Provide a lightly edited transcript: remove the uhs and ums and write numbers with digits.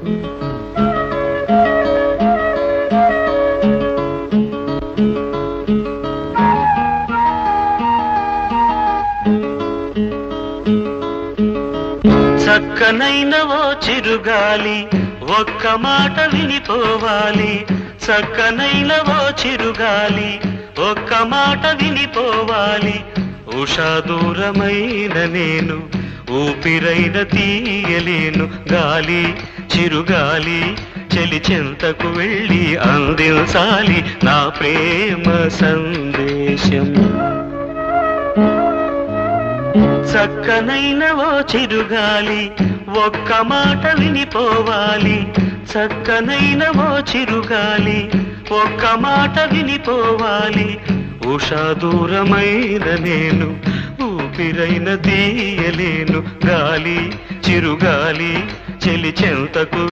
చక్కనైన ఓ చిరుగాలి ఒక్క మాట వినిపోవాలి. చక్కనైన ఓ చిరుగాలి ఒక్క మాట వినిపోవాలి. ఉషా దూరమైన నేను ఊపిరైన తీయలేను. గాలి చిరుగాలి చెలి చెంతకు వెళ్ళి అందించాలి నా ప్రేమ సందేశం. చక్కనైన ఓ చిరుగాలి ఒక్క మాట వినిపోవాలి. చక్కనైన ఓ చిరుగాలి ఒక్క మాట వినిపోవాలి. ఉషా దూరమైన నేను ఊపిరైన తీయలేను. గాలి చిరుగాలి చెలి చెంతకు